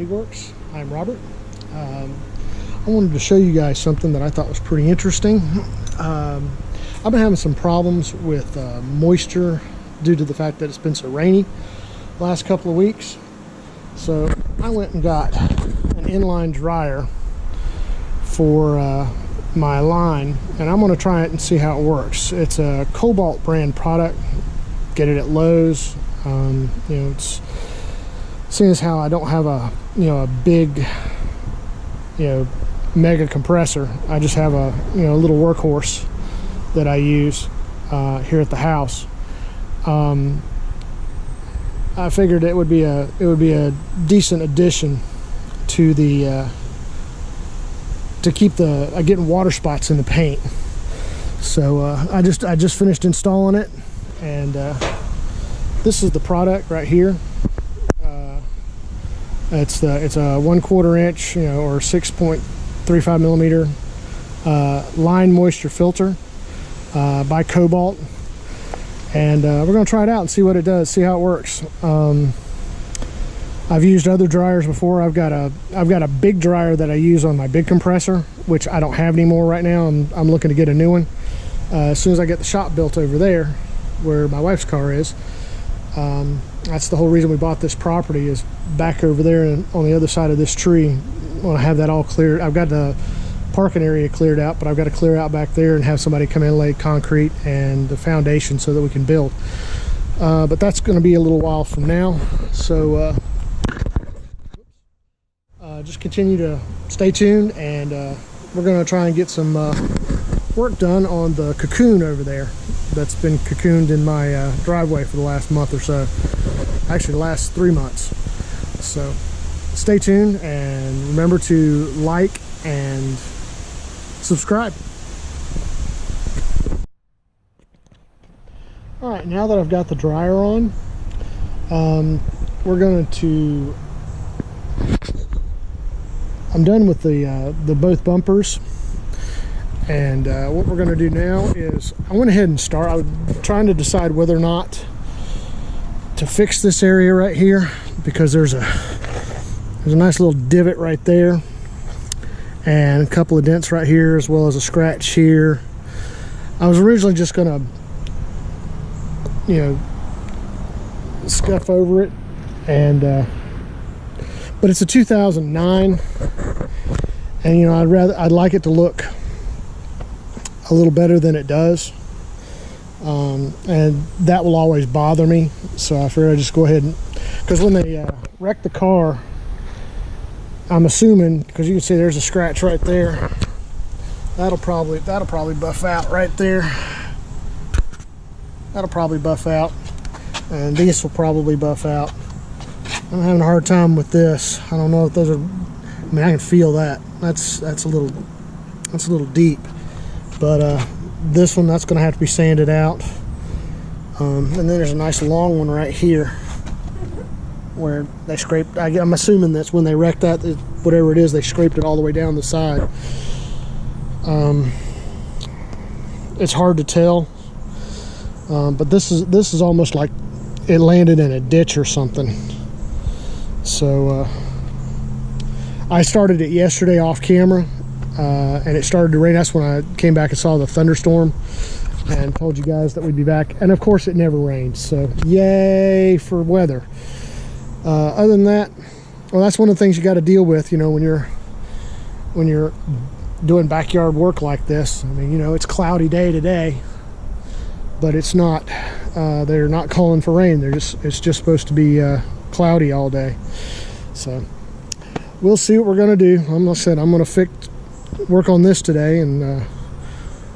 Bodyworks. I'm Robert. I wanted to show you guys something that I thought was pretty interesting. I've been having some problems with moisture due to the fact that it's been so rainy the last couple of weeks. So I went and got an inline dryer for my line, and I'm going to try it and see how it works. It's a Cobalt brand product. Get it at Lowe's. It's seeing as how I don't have a big mega compressor. I just have a little workhorse that I use here at the house. I figured it would be a decent addition to the to keep getting water spots in the paint. So I just finished installing it, and this is the product right here. It's a 1/4 inch, or 6.35 millimeter line moisture filter by Cobalt, and we're going to try it out and see what it does, see how it works. I've used other dryers before. I've got a big dryer that I use on my big compressor, which I don't have anymore right now. I'm looking to get a new one as soon as I get the shop built over there where my wife's car is. That's the whole reason we bought this property, is back over there and on the other side of this tree. I want to have that all cleared. I've got the parking area cleared out, but I've got to clear out back there and have somebody come in and lay concrete and the foundation so that we can build. But that's going to be a little while from now. So just continue to stay tuned, and we're going to try and get some work done on the cocoon over there that's been cocooned in my driveway for the last month or so. Actually, the last 3 months. So stay tuned, and remember to like and subscribe. All right, now that I've got the dryer on, I'm done with the both bumpers, and what we're going to do now is I went ahead and I was trying to decide whether or not to fix this area right here, because there's a nice little divot right there and a couple of dents right here, as well as a scratch here. I was originally just gonna scuff over it, and but it's a 2009, and I'd like it to look a little better than it does, and that will always bother me. So I figured I'd just go ahead and, because when they wrecked the car, I'm assuming, because you can see there's a scratch right there, that'll probably buff out right there. That'll probably buff out, and this will probably buff out. I'm having a hard time with this. I don't know if those are, I mean, I can feel that. That's a little deep. But this one, that's going to have to be sanded out. And then there's a nice long one right here where they scraped. I'm assuming that's when they wrecked that, whatever it is, they scraped it all the way down the side. It's hard to tell, but this is almost like it landed in a ditch or something. So I started it yesterday off camera, and it started to rain. That's when I came back and saw the thunderstorm and told you guys that we'd be back. And of course it never rains, so yay for weather. Other than that, well, that's one of the things you got to deal with, when you're doing backyard work like this. I mean, it's cloudy day today, but it's not. They're not calling for rain. It's just supposed to be cloudy all day. So we'll see what we're gonna do. Like I said, I'm gonna work on this today and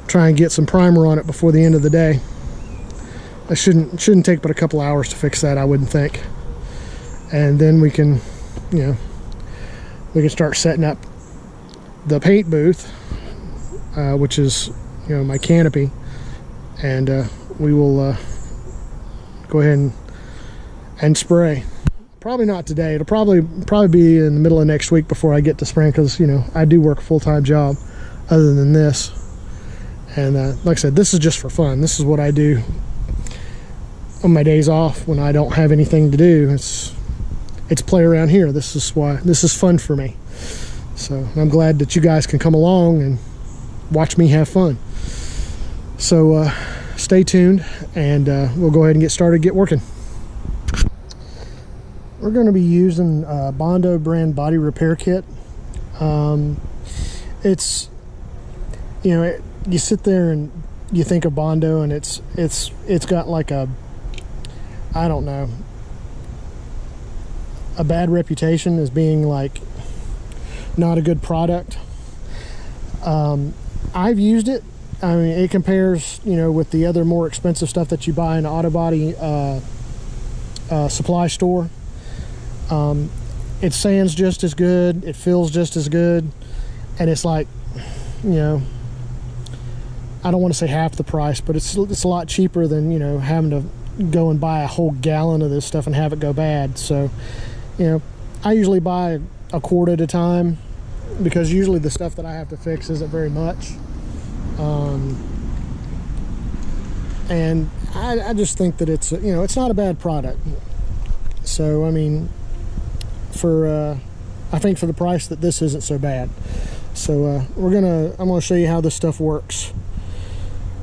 try and get some primer on it before the end of the day. It shouldn't take but a couple hours to fix that, I wouldn't think. And then we can start setting up the paint booth, which is my canopy, and we will go ahead and spray. Probably not today. It'll probably be in the middle of next week before I get to spraying, because I do work a full-time job other than this. And like I said, this is just for fun. This is what I do on my days off when I don't have anything to do. it's play around here. This is fun for me. So I'm glad that you guys can come along and watch me have fun. So stay tuned, and we'll go ahead and get started, get working. We're going to be using Bondo brand body repair kit. It's, you know, you sit there and you think of Bondo, and it's got like a, I don't know, a bad reputation as being like not a good product. I've used it. I mean, it compares, you know, with the other more expensive stuff that you buy in an auto body supply store. It sands just as good, it feels just as good, and it's like, you know, I don't want to say half the price, but it's a lot cheaper than, you know, having to go and buy a whole gallon of this stuff and have it go bad. So, you know, I usually buy a quart at a time, because usually the stuff that I have to fix isn't very much. And I just think that it's, you know, it's not a bad product. So, I mean, I think for the price that this isn't so bad. So I'm gonna show you how this stuff works,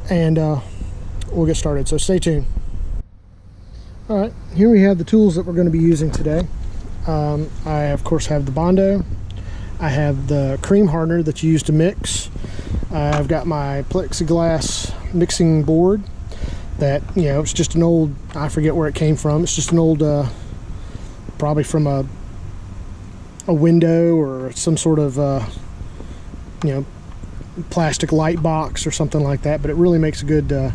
and we'll get started. So stay tuned. All right, here we have the tools that we're going to be using today. I of course have the Bondo. I have the cream hardener that you use to mix. I've got my plexiglass mixing board that, you know, it's just an old, I forget where it came from. It's just an old, probably from a window or some sort of, you know, plastic light box or something like that. But it really makes a good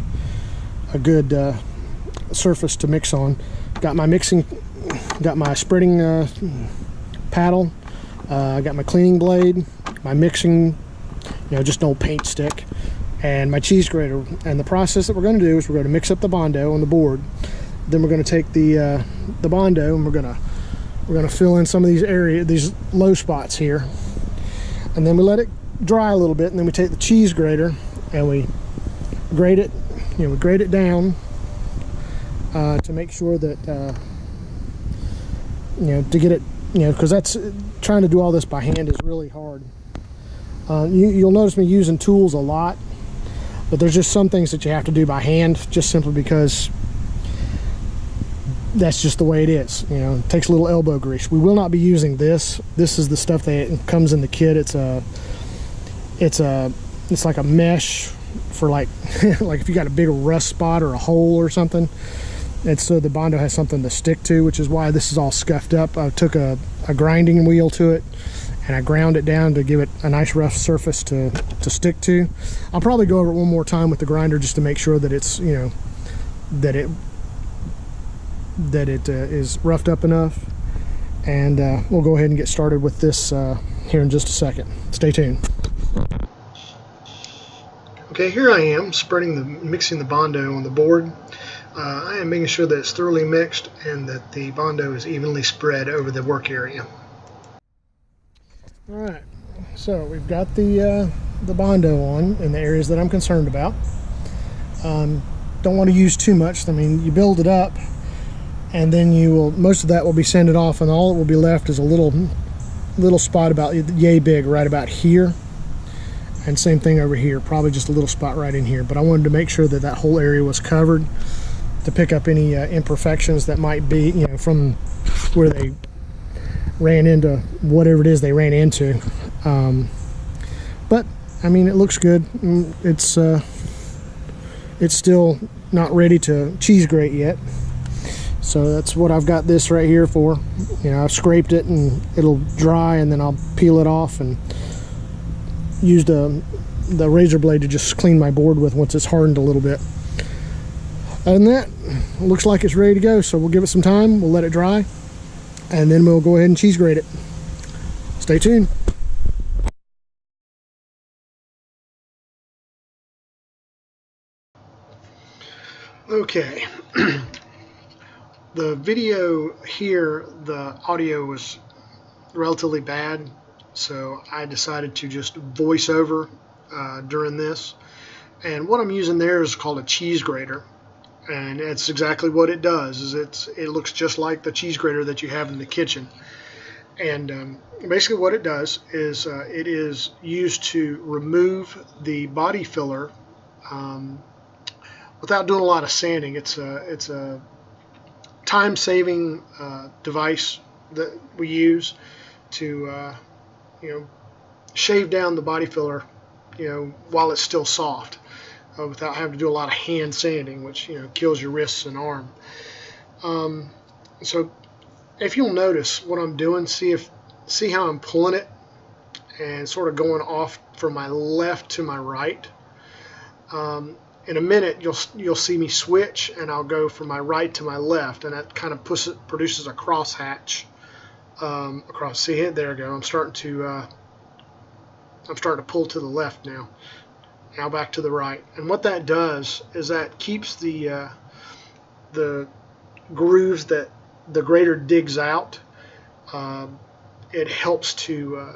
surface to mix on. Got my spreading paddle. I got my cleaning blade, my mixing, you know, just an old paint stick, and my cheese grater. And the process that we're going to do is we're going to mix up the Bondo on the board. Then we're going to take the Bondo, and we're going to fill in some of these low spots here, and then we let it dry a little bit, and then we take the cheese grater and we grate it. You know, we grate it down to make sure that you know, to get it, you know, because that's trying to do all this by hand is really hard. You'll notice me using tools a lot, but there's just some things that you have to do by hand, just simply because that's just the way it is. You know, it takes a little elbow grease. We will not be using this. This is the stuff that comes in the kit. It's like a mesh for like like if you got a big rust spot or a hole or something. And so the Bondo has something to stick to, which is why this is all scuffed up. I took a grinding wheel to it, and I ground it down to give it a nice rough surface to stick to. I'll probably go over it one more time with the grinder just to make sure that it's, you know, that it is roughed up enough. And we'll go ahead and get started with this here in just a second. Stay tuned. Okay, here I am mixing the Bondo on the board. I am making sure that it's thoroughly mixed and that the Bondo is evenly spread over the work area. All right, so we've got the Bondo on in the areas that I'm concerned about. Don't want to use too much. I mean, you build it up, and then most of that will be sanded off, and all that will be left is a little spot about yay big right about here. And same thing over here, probably just a little spot right in here. But I wanted to make sure that that whole area was covered to pick up any imperfections that might be, you know, from where they ran into whatever it is they ran into. But I mean, it looks good. It's still not ready to cheese grate yet, so that's what I've got this right here for. You know, I've scraped it and it'll dry, and then I'll peel it off and use the razor blade to just clean my board with once it's hardened a little bit. Other than that, it looks like it's ready to go, so we'll give it some time, we'll let it dry, and then we'll go ahead and cheese grate it. Stay tuned. Okay, the video here, the audio was relatively bad, so I decided to just voice over during this. And what I'm using there is called a cheese grater. And that's exactly what it does. It looks just like the cheese grater that you have in the kitchen. And basically what it does is it is used to remove the body filler without doing a lot of sanding. It's a time-saving device that we use to shave down the body filler while it's still soft, without having to do a lot of hand sanding, which kills your wrists and arm. So if you'll notice what I'm doing, see how I'm pulling it and sort of going off from my left to my right. In a minute you'll see me switch, and I'll go from my right to my left, and that kind of produces a crosshatch across. See it? There we go. I'm starting to pull to the left now. Now back to the right. And what that does is that keeps the grooves that the grater digs out. It helps to,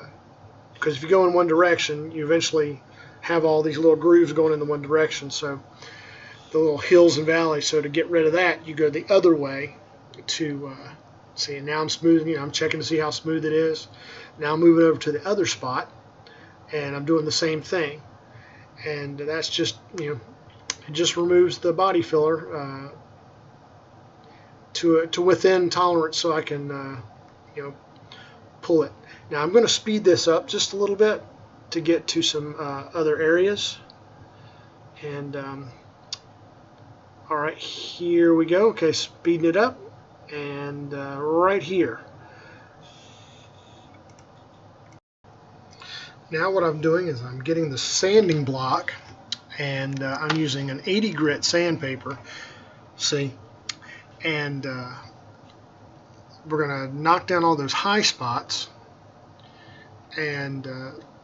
because if you go in one direction, you eventually have all these little grooves going in the one direction, so the little hills and valleys. So to get rid of that, you go the other way to see. Now I'm smoothing. I'm checking to see how smooth it is. Now I'm moving over to the other spot, and I'm doing the same thing. And that's just it just removes the body filler to within tolerance, so I can pull it. Now I'm going to speed this up just a little bit to get to some other areas. And all right, here we go. Okay, speeding it up, and right here. Now what I'm doing is I'm getting the sanding block, and I'm using an 80 grit sandpaper. See, and we're going to knock down all those high spots and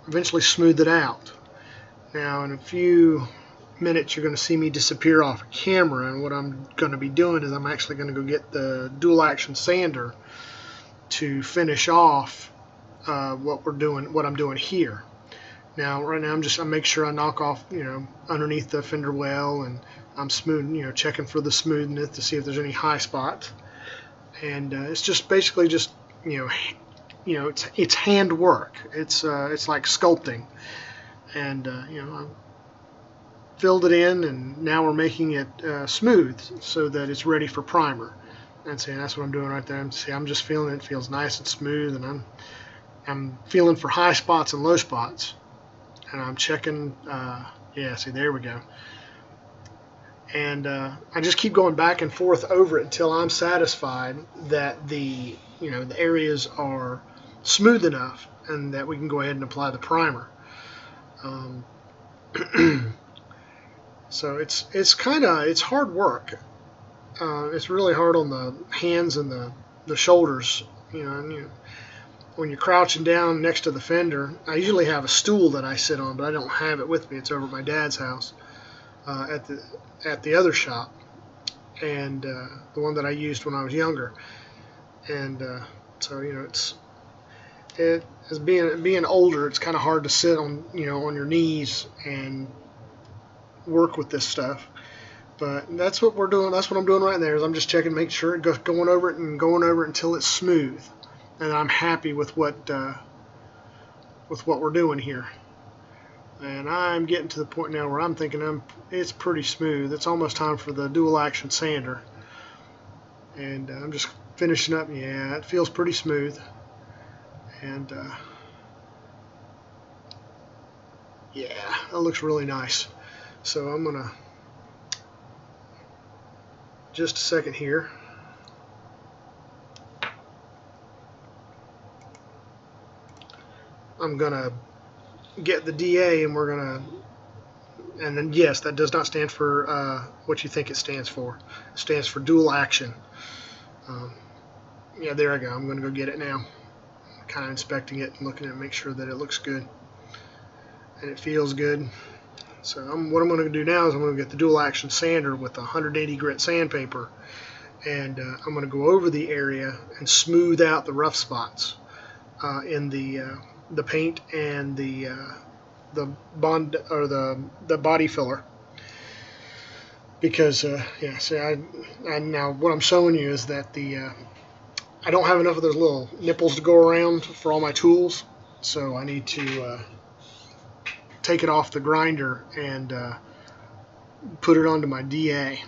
eventually smooth it out. Now in a few minutes you're going to see me disappear off camera, and what I'm going to be doing is I'm actually going to go get the dual action sander to finish off what I'm doing here. Now right now I'm make sure I knock off underneath the fender well, and I'm smoothing, checking for the smoothness to see if there's any high spots. And it's just basically just it's hand work. It's like sculpting, and I filled it in, and now we're making it smooth so that it's ready for primer. And see, that's what I'm doing right there. I'm just feeling it feels nice and smooth, and I'm feeling for high spots and low spots, and I'm checking. Yeah, see, there we go. And I just keep going back and forth over it until I'm satisfied that the areas are smooth enough and that we can go ahead and apply the primer. So it's hard work. It's really hard on the hands and the shoulders. When you're crouching down next to the fender, I usually have a stool that I sit on, but I don't have it with me. It's over at my dad's house at the other shop, and the one that I used when I was younger. And so it as being older, it's kind of hard to sit on on your knees and work with this stuff. But that's what we're doing. That's what I'm doing right there. Is I'm just checking, make sure it goes going over it until it's smooth, and I'm happy with what we're doing here. And I'm getting to the point now where I'm thinking it's pretty smooth. It's almost time for the dual action sander. And I'm just finishing up. Yeah, it feels pretty smooth. And yeah, that looks really nice. So I'm gonna just a second here. I'm gonna get the DA, and we're gonna, and then yes, that does not stand for what you think it stands for. It stands for dual action. Yeah, there I go. I'm gonna go get it now. I'm kind of inspecting it and looking at it, make sure that it looks good and it feels good. So what I'm going to do now is I'm going to get the dual action sander with 180 grit sandpaper, and I'm going to go over the area and smooth out the rough spots in the paint and the bond or the body filler. because yeah, see, I now what I'm showing you is that I don't have enough of those little nipples to go around for all my tools, so I need to take it off the grinder and put it onto my DA.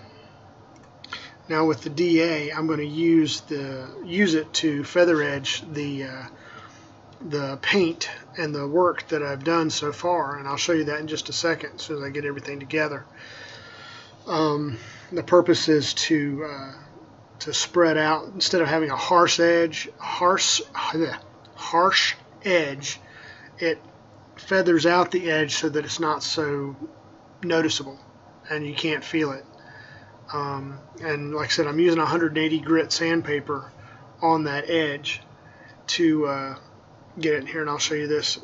Now with the DA, I'm going to use it to feather edge the paint and the work that I've done so far, and I'll show you that in just a second as soon as I get everything together. The purpose is to spread out instead of having a harsh edge. It feathers out the edge so that it's not so noticeable and you can't feel it. And like I said, I'm using 180 grit sandpaper on that edge to get it here, and I'll show you this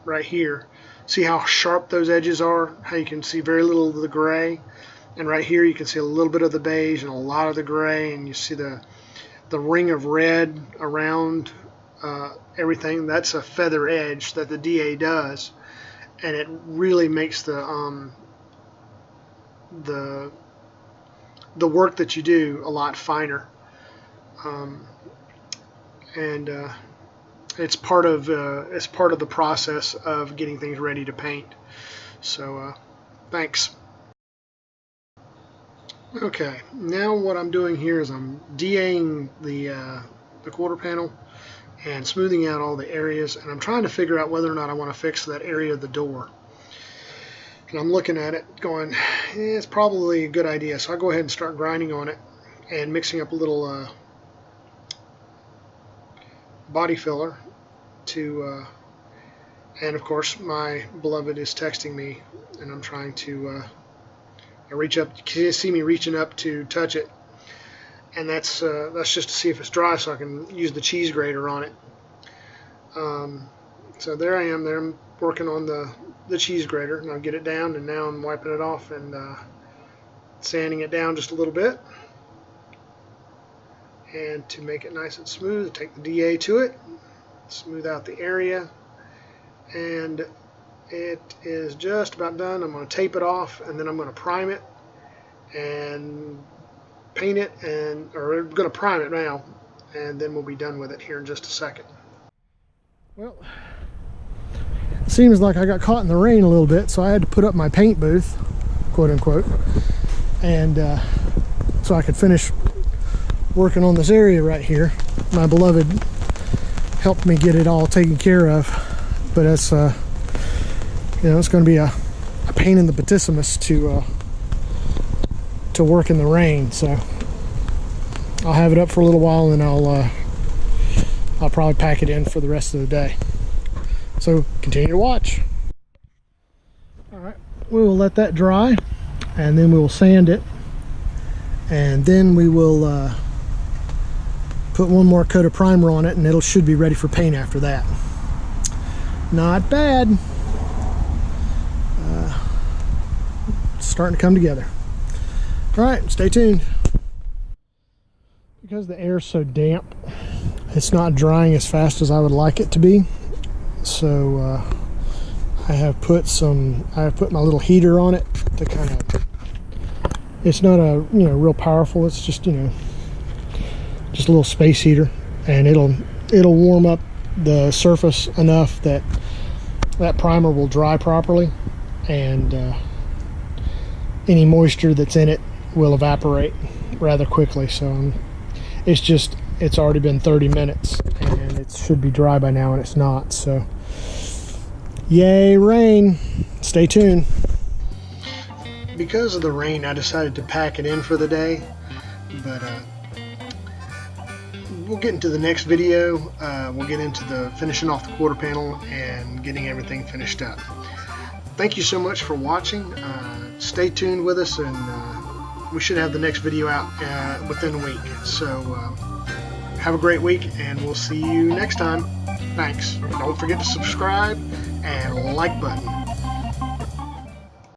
right here. See how sharp those edges are, how you can see very little of the gray, and right here you can see a little bit of the beige and a lot of the gray, and you see the ring of red around everything. That's a feather edge that the DA does, and it really makes the work that you do a lot finer, and it's part of the process of getting things ready to paint. So thanks. Okay, now what I'm doing here is I'm DAing the quarter panel and smoothing out all the areas, and I'm trying to figure out whether or not I want to fix that area of the door. And I'm looking at it going, it's probably a good idea. So I'll go ahead and start grinding on it and mixing up a little body filler to, and of course my beloved is texting me, and I'm trying to, I reach up, you can see me reaching up to touch it, and that's just to see if it's dry so I can use the cheese grater on it. So there I am there, I'm working on the cheese grater, and I'll get it down, and now I'm wiping it off and sanding it down just a little bit. And to make it nice and smooth, take the DA to it, smooth out the area, and it is just about done. I'm going to tape it off, and then I'm going to prime it and paint it, or I'm going to prime it now, and then we'll be done with it here in just a second. Well, it seems like I got caught in the rain a little bit, so I had to put up my paint booth, quote unquote, and so I could finish working on this area right here. My beloved helped me get it all taken care of, but it's you know, it's going to be a pain in the batissimus to work in the rain. So I'll have it up for a little while, and then I'll probably pack it in for the rest of the day. So continue to watch. All right, we will let that dry, and then we will sand it, and then we will put one more coat of primer on it, and it should be ready for paint after that. Not bad. It's starting to come together. All right, stay tuned. Because the air is so damp, it's not drying as fast as I would like it to be. So I have put my little heater on it to kind of, it's not a, you know, real powerful, it's just, you know, just a little space heater, and it'll warm up the surface enough that that primer will dry properly, and any moisture that's in it will evaporate rather quickly. So it's already been 30 minutes and it should be dry by now, and it's not. So yay rain. Stay tuned. Because of the rain, I decided to pack it in for the day, but we'll get into the next video. We'll get into the finishing off the quarter panel and getting everything finished up. Thank you so much for watching. Stay tuned with us, and we should have the next video out within a week. So have a great week, and we'll see you next time. Thanks. Don't forget to subscribe and like button.